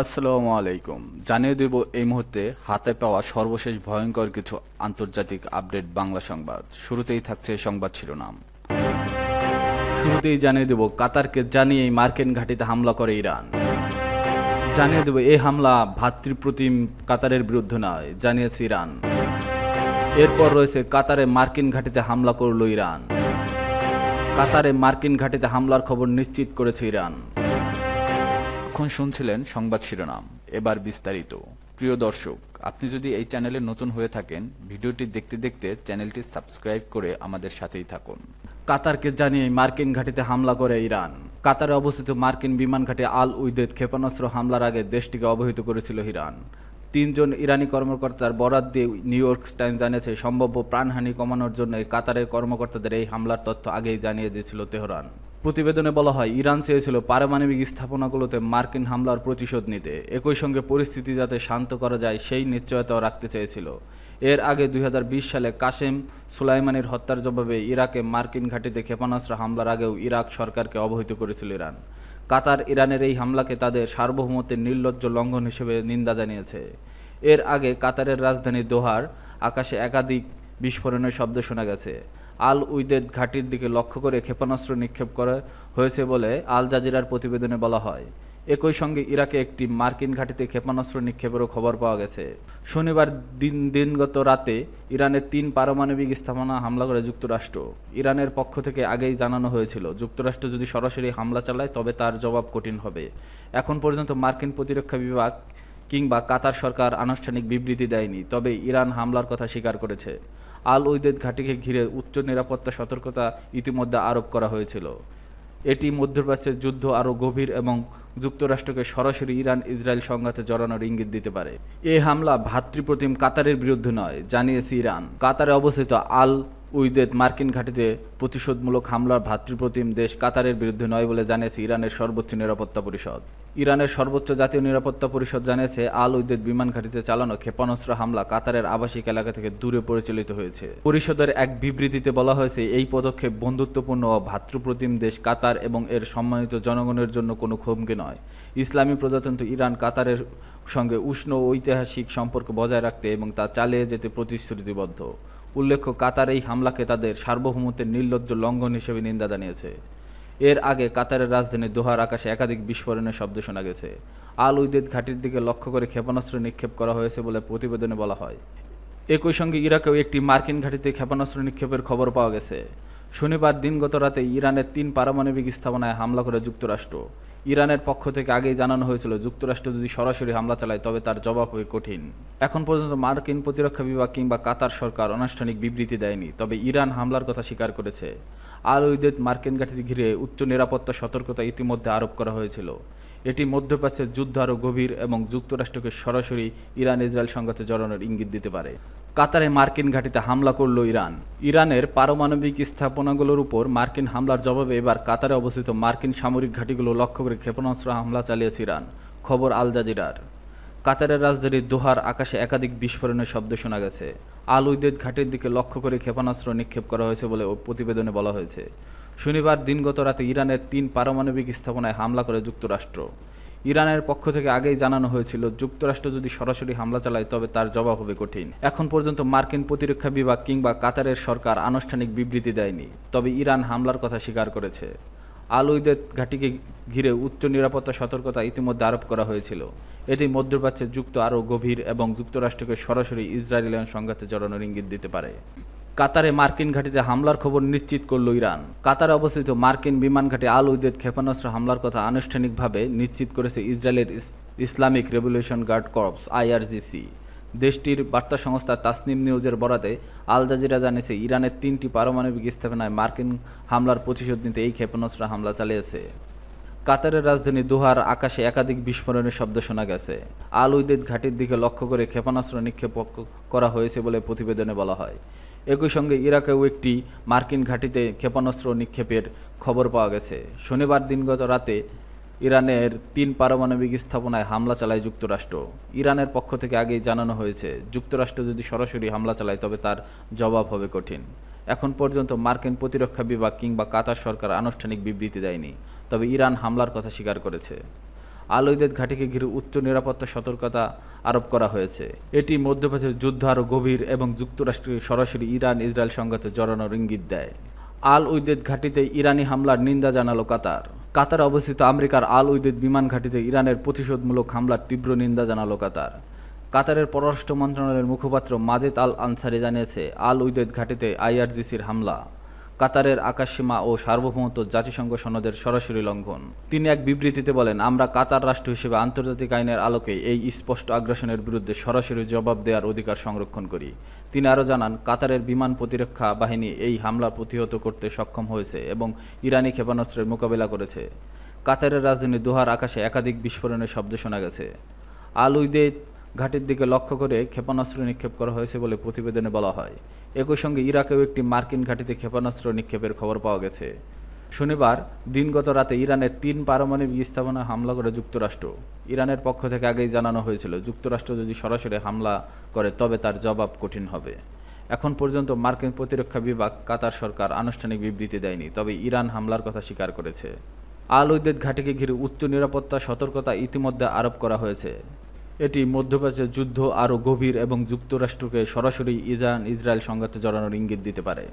আসসালামু আলাইকুম। জানিয়ে দেব এই মুহূর্তে হাতে পাওয়া সর্বশেষ ভয়ঙ্কর কিছু আন্তর্জাতিক আপডেট বাংলা সংবাদ। শুরুতেই থাকছে সংবাদ শিরোনাম। শুরুতেই জানিয়ে দেব কাতারকে জানিয়েই মার্কিন ঘাঁটিতে হামলা করে ইরান। জানিয়ে দেব এই হামলা ভ্রাতৃপ্রতিম কাতারের বিরুদ্ধে নয়, জানিয়েছে ইরান। এরপর রয়েছে কাতারে মার্কিন ঘাঁটিতে হামলা করল ইরান। কাতারে মার্কিন ঘাঁটিতে হামলার খবর নিশ্চিত করেছে ইরান। এখন শুনছিলেন সংবাদ শিরোনাম, এবার বিস্তারিত। প্রিয় দর্শক, আপনি যদি এই চ্যানেলে নতুন হয়ে থাকেন, ভিডিওটি দেখতে দেখতে চ্যানেলটি সাবস্ক্রাইব করে আমাদের সাথেই থাকুন। কাতারকে জানিয়ে মার্কিন ঘাঁটিতে হামলা করে ইরান। কাতারে অবস্থিত মার্কিন বিমান ঘাঁটি আল উইদেদ ক্ষেপণাস্ত্র হামলার আগে দেশটিকে অবহিত করেছিল ইরান। 3 জন ইরানি কর্মকর্তার বরাত দিয়ে নিউ ইয়র্ক টাইমস জানিয়েছে, সম্ভাব্য প্রাণহানি কমানোর জন্য কাতারের কর্মকর্তাদের এই হামলার তথ্য আগেই জানিয়ে দিয়েছিল তেহরান। প্রতিবেদনে বলা হয়, ইরান চেয়েছিল পারমাণবিক স্থাপনাগুলোতে মার্কিন হামলার প্রতিশোধ নিতে, একই সঙ্গে পরিস্থিতি যাতে শান্ত করা যায় সেই নিশ্চয়তাও রাখতে চেয়েছিল। এর আগে 2020 সালে কাসেম সুলাইমানির হত্যার জবাবে ইরাকে মার্কিন ঘাঁটিতে ক্ষেপণাস্ত্র হামলার আগেও ইরাক সরকারকে অবহিত করেছিল ইরান। কাতার ইরানের এই হামলাকে তাদের সার্বভৌমত্বের নির্লজ্জ লঙ্ঘন হিসেবে নিন্দা জানিয়েছে। এর আগে কাতারের রাজধানী দোহার আকাশে একাধিক বিস্ফোরণের শব্দ শোনা গেছে। আল উইদেদ ঘাঁটির দিকে লক্ষ্য করে ক্ষেপণাস্ত্র নিক্ষেপ করা হয়েছে বলে আল জাজিরার প্রতিবেদনে বলা হয়। একই সঙ্গে ইরাকে একটি মার্কিন ঘাঁটিতে ক্ষেপণাস্ত্র নিক্ষেপেরও খবর পাওয়া গেছে। শনিবার দিনগত রাতে ইরানের 3 পারমাণবিক স্থাপনা হামলা করে যুক্তরাষ্ট্র। ইরানের পক্ষ থেকে আগেই জানানো হয়েছিল, যুক্তরাষ্ট্র যদি সরাসরি হামলা চালায় তবে তার জবাব কঠিন হবে। এখন পর্যন্ত মার্কিন প্রতিরক্ষা বিভাগ কিংবা কাতার সরকার আনুষ্ঠানিক বিবৃতি দেয়নি, তবে ইরান হামলার কথা স্বীকার করেছে। আল উইদেদ ঘাঁটিকে ঘিরে উচ্চ নিরাপত্তা সতর্কতা ইতিমধ্যে আরোপ করা হয়েছিল। এটি মধ্যপ্রাচ্যের যুদ্ধ আরও গভীর এবং যুক্তরাষ্ট্রকে সরাসরি ইরান ইসরায়েল সংঘাতে জড়ানোর ইঙ্গিত দিতে পারে। এ হামলা ভ্রাতৃপ্রতিম কাতারের বিরুদ্ধে নয়, জানিয়েছে ইরান। কাতারে অবস্থিত আল উইদেদ মার্কিন ঘাঁটিতে প্রতিশোধমূলক হামলার ভ্রাতৃপ্রতিম দেশ কাতারের বিরুদ্ধে নয় বলে জানিয়েছে ইরানের সর্বোচ্চ নিরাপত্তা পরিষদ। ইরানের সর্বোচ্চ জাতীয় নিরাপত্তা পরিষদ জানিয়েছে, আল উইদেদ বিমান ঘাঁটিতে চালানো ক্ষেপণাস্ত্র হামলা কাতারের আবাসিক এলাকা থেকে দূরে পরিচালিত হয়েছে। পরিষদের এক বিবৃতিতে বলা হয়েছে, এই পদক্ষেপ বন্ধুত্বপূর্ণ ও ভ্রাতৃপ্রতিম দেশ কাতার এবং এর সম্মানিত জনগণের জন্য কোনো হুমকি নয়। ইসলামী প্রজাতন্ত্র ইরান কাতারের সঙ্গে উষ্ণ ঐতিহাসিক সম্পর্ক বজায় রাখতে এবং তা চালিয়ে যেতে প্রতিশ্রুতিবদ্ধ। উল্লেখ্য, কাতার এই হামলাকে তাদের সার্বভৌমত্বের নির্লজ্জ লঙ্ঘন হিসেবে নিন্দা জানিয়েছে। এর আগে কাতারের রাজধানী দোহার আকাশে একাধিক বিস্ফোরণের শব্দ শোনা গেছে। আল উইদেদ ঘাঁটির দিকে লক্ষ্য করে ক্ষেপণাস্ত্র নিক্ষেপ করা হয়েছে বলে প্রতিবেদনে বলা হয়। একই সঙ্গে ইরাকেও একটি মার্কিন ঘাঁটিতে ক্ষেপণাস্ত্র নিক্ষেপের খবর পাওয়া গেছে। শনিবার দিনগত রাতে ইরানের 3 পারমাণবিক স্থাপনায় হামলা করে যুক্তরাষ্ট্র। ইরানের পক্ষ থেকে আগেই জানানো হয়েছিল, যুক্তরাষ্ট্র যদি সরাসরি হামলা চালায় তবে তার জবাব হবে কঠিন। এখন পর্যন্ত মার্কিন প্রতিরক্ষা বিভাগ কিংবা কাতার সরকার আনুষ্ঠানিক বিবৃতি দেয়নি, তবে ইরান হামলার কথা স্বীকার করেছে। আল উইদেদ মার্কিন ঘাঁটি ঘিরে উচ্চ নিরাপত্তা সতর্কতা ইতিমধ্যে আরোপ করা হয়েছিল। এটি মধ্যপ্রাচ্যের যুদ্ধ আরও গভীর এবং যুক্তরাষ্ট্রকে সরাসরি ইরান ইসরায়েল সংঘাতে জড়ানোর ইঙ্গিত দিতে পারে। কাতারে মার্কিন ঘাঁটিতে হামলা করল ইরান। ইরানের পারমাণবিক স্থাপনাগুলোর উপর মার্কিন হামলার জবাবে এবার কাতারে অবস্থিত মার্কিন সামরিক ঘাঁটিগুলো লক্ষ্য করে ক্ষেপণাস্ত্র হামলা চালিয়েছে ইরান। খবর আল জাজিরার। কাতারের রাজধানী দোহার আকাশে একাধিক বিস্ফোরণের শব্দ শোনা গেছে। আল উইদেদ ঘাঁটির দিকে লক্ষ্য করে ক্ষেপণাস্ত্র নিক্ষেপ করা হয়েছে বলে প্রতিবেদনে বলা হয়েছে। শনিবার দিনগত রাতে ইরানের 3 পারমাণবিক স্থাপনায় হামলা করে যুক্তরাষ্ট্র। ইরানের পক্ষ থেকে আগেই জানানো হয়েছিল, যুক্তরাষ্ট্র যদি সরাসরি হামলা চালায় তবে তার জবাব হবে কঠিন। এখন পর্যন্ত মার্কিন প্রতিরক্ষা বিভাগ কিংবা কাতারের সরকার আনুষ্ঠানিক বিবৃতি দেয়নি, তবে ইরান হামলার কথা স্বীকার করেছে। আল উইদেদ ঘাঁটিকে ঘিরে উচ্চ নিরাপত্তা সতর্কতা ইতিমধ্যে আরোপ করা হয়েছিল। এটি মধ্যপ্রাচ্যের যুদ্ধ আরও গভীর এবং যুক্তরাষ্ট্রকে সরাসরি ইসরায়েল সংঘাতে জড়ানোর ইঙ্গিত দিতে পারে। কাতারে মার্কিন ঘাঁটিতে হামলার খবর নিশ্চিত করল ইরান। কাতারে অবস্থিত মার্কিন বিমান ঘাঁটি আল উইদেদ ক্ষেপণাস্ত্র হামলার কথা আনুষ্ঠানিকভাবে নিশ্চিত করেছে ইসরায়েলের Islamic revolution guard corps IRGC। দেশটির বার্তা সংস্থা তাসনিম নিউজের বরাতে আল জাজিরা জানিয়েছে, ইরানের 3টি পারমাণবিক স্থাপনায় মার্কিন হামলার প্রতিশোধ নিতে এই ক্ষেপণাস্ত্র হামলা চালিয়েছে। কাতারের রাজধানী দোহার আকাশে একাধিক বিস্ফোরণের শব্দ শোনা গেছে। আল উইদেদ ঘাঁটির দিকে লক্ষ্য করে ক্ষেপণাস্ত্র নিক্ষেপ করা হয়েছে বলে প্রতিবেদনে বলা হয়। একই সঙ্গে ইরাকেও একটি মার্কিন ঘাঁটিতে ক্ষেপণাস্ত্র নিক্ষেপের খবর পাওয়া গেছে। শনিবার দিনগত রাতে ইরানের 3 পারমাণবিক স্থাপনায় হামলা চালায় যুক্তরাষ্ট্র। ইরানের পক্ষ থেকে আগেই জানানো হয়েছে, যুক্তরাষ্ট্র যদি সরাসরি হামলা চালায় তবে তার জবাব হবে কঠিন। এখন পর্যন্ত মার্কিন প্রতিরক্ষা বিভাগ কিংবা কাতার সরকার আনুষ্ঠানিক বিবৃতি দেয়নি, তবে ইরান হামলার কথা স্বীকার করেছে। আল উদেদ ঘাঁটিকে ঘিরে উচ্চ নিরাপত্তা সতর্কতা আরোপ করা হয়েছে। এটি মধ্যপ্রাচ্যের যুদ্ধ আরও গভীর এবং যুক্তরাষ্ট্রের সরাসরি ইরান ইসরায়েল সংঘাতে জড়ানোর ইঙ্গিত দেয়। আল উদেদ ঘাঁটিতে ইরানি হামলার নিন্দা জানালো কাতার। কাতারে অবস্থিত আমেরিকার আল উদেদ বিমান ঘাঁটিতে ইরানের প্রতিশোধমূলক হামলার তীব্র নিন্দা জানালো কাতার। কাতারের পররাষ্ট্র মন্ত্রণালয়ের মুখপাত্র মাজেদ আল আনসারি জানিয়েছে, আল উদেদ ঘাঁটিতে আইআরজিসির হামলা কাতারের আকাশসীমা ও সার্বভৌমত্ব জাতিসংঘ সনদের সরাসরি লঙ্ঘন। তিনি এক বিবৃতিতে বলেন, আমরা কাতার রাষ্ট্র হিসেবে আন্তর্জাতিক আইনের আলোকে এই স্পষ্ট আগ্রাসনের বিরুদ্ধে সরাসরি জবাব দেওয়ার অধিকার সংরক্ষণ করি। তিনি আরও জানান, কাতারের বিমান প্রতিরক্ষা বাহিনী এই হামলা প্রতিহত করতে সক্ষম হয়েছে এবং ইরানি ক্ষেপণাস্ত্রের মোকাবিলা করেছে। কাতারের রাজধানী দোহার আকাশে একাধিক বিস্ফোরণের শব্দ শোনা গেছে। আল উদেদ ঘাঁটির দিকে লক্ষ্য করে ক্ষেপণাস্ত্র নিক্ষেপ করা হয়েছে বলে প্রতিবেদনে বলা হয়। একই সঙ্গে ইরাকেও একটি মার্কিন ঘাঁটিতে ক্ষেপণাস্ত্র নিক্ষেপের খবর পাওয়া গেছে। শনিবার দিনগত রাতে ইরানের 3 পারমাণবিক স্থাপনায় হামলা করে যুক্তরাষ্ট্র। ইরানের পক্ষ থেকে আগেই জানানো হয়েছিল, যুক্তরাষ্ট্র যদি সরাসরি হামলা করে তবে তার জবাব কঠিন হবে। এখন পর্যন্ত মার্কিন প্রতিরক্ষা বিভাগ কাতার সরকার আনুষ্ঠানিক বিবৃতি দেয়নি, তবে ইরান হামলার কথা স্বীকার করেছে। আল উদেদ ঘাঁটিকে ঘিরে উচ্চ নিরাপত্তা সতর্কতা ইতিমধ্যে আরোপ করা হয়েছে। এটি মধ্যপ্রাচ্যের যুদ্ধ আরও গভীর এবং যুক্তরাষ্ট্রকে সরাসরি ইরান ইসরায়েল সংঘাতে জড়ানোর ইঙ্গিত দিতে পারে।